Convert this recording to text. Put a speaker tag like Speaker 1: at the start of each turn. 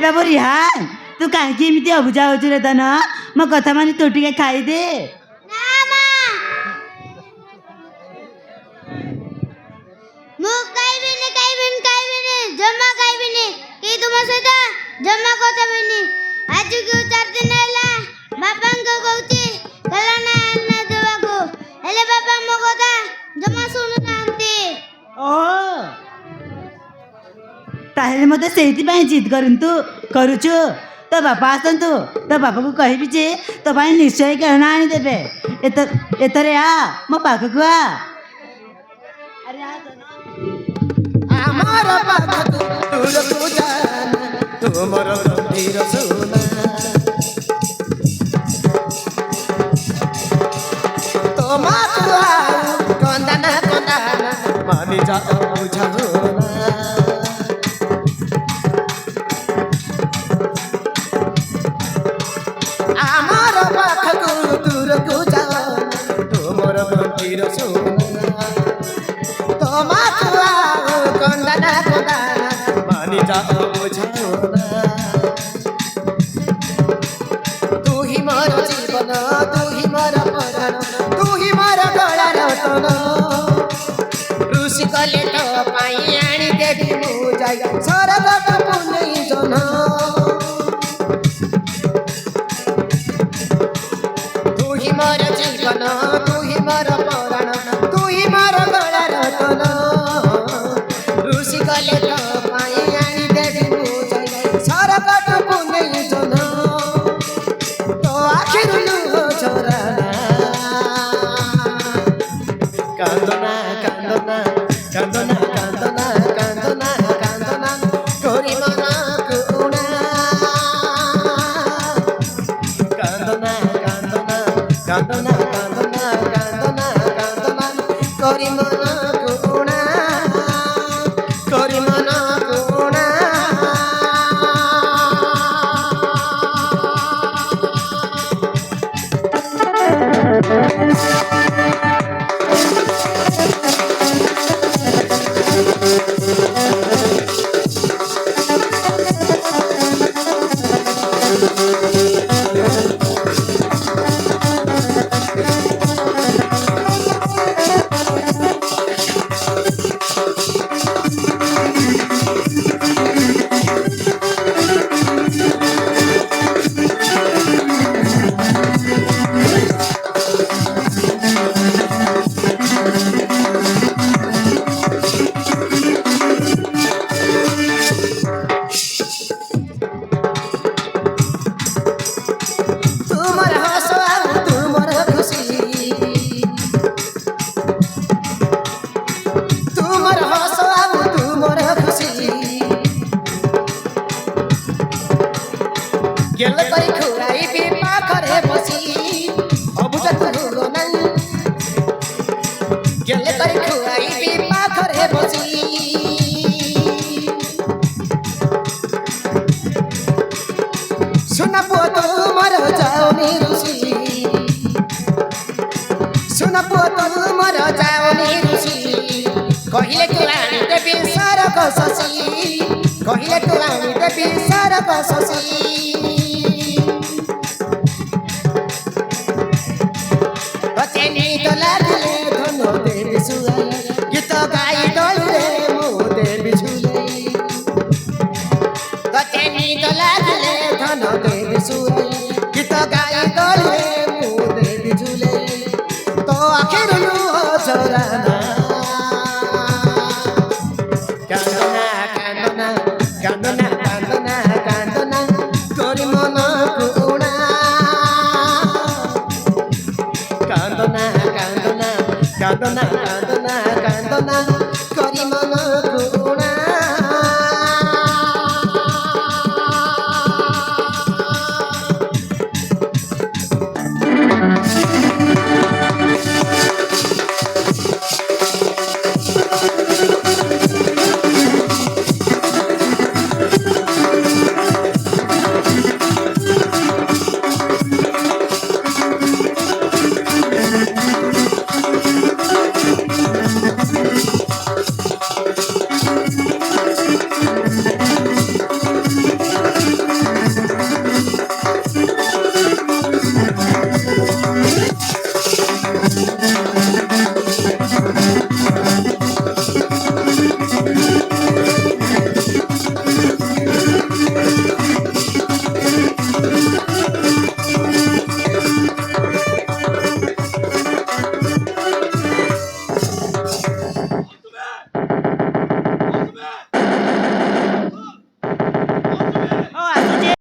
Speaker 1: अरे बाबू रिहान तू कहीं एमती अबुझा हो धन मो कथा मानी तू टे खाईदे
Speaker 2: जमा खाइबिनी कि तुम सहित जमा कथा बिनी आज को 4 दिन हैला बापा को कहूची खेलना आने देवाको हेले बापा मो कथा जमा सुनु नांती
Speaker 1: ओ ताहेले मते सेहिति पई जिद करंतु करूछु तो बापा आसतु तो बापा को कहबी जे तो भाई निश्चय खेलना आनी देबे एतरे आ मो पाख को आ अरे आ
Speaker 3: हमारा पाख दूर को जाना तुमर गंभीर सुना तुम्हारा कंदना कंदना मानी जा बुझाना हमारा पाख दूर को जाना तुमर गंभीर सुना तुम्हारा कंदना कंदना मानी जा बुझाना तू ही मोर जीवन तू ही मोर प्राण तू ही मोर गला रतन ऋषि कले तो पाई आनी देवी मु जाय स्वर्ग तो पुण्य जन तू ही मोर जीवन तू ही मोर प्राण तू ही मोर गला रतन ऋषि कले तो पाई आनी देवी मु जाय स्वर्ग तो पुण्य जन तो आखिर लुह झराना कांदना कांदना कांदना कांदना कांदना कांदना कोरी मना कुना कांदना कांदना कांदना कांदना कांदना कांदना कोरी मना कुना कोरी मना कुना तुमर हंस आउ तुमर खुशी तुमर हंस आउ तुमर खुशी गेल करी खुआई भी पाखरे बसी अबुझ तुलो नहीं गेल करी खुआई भी पाखरे बसी सुन पुआ तुमर जाओनी ऋषि सुन पुआ तुमर जाओनी ऋषि कहिले तू आनी देवी सरक शशि कहिले तू आनी देवी सरक शशि बचेनी तो लागले धन देवी सुआई गीत गाई डोले मो देवी झुले बचेनी तो लागले धन देवी सुआई गीत गाई डोले मो देवी झुले तो आखिर लुह झराना कांदना कांदना कांदना कांदना कांदना कोरी मन कुना कांदना कांदना कांदना कांदना कांदना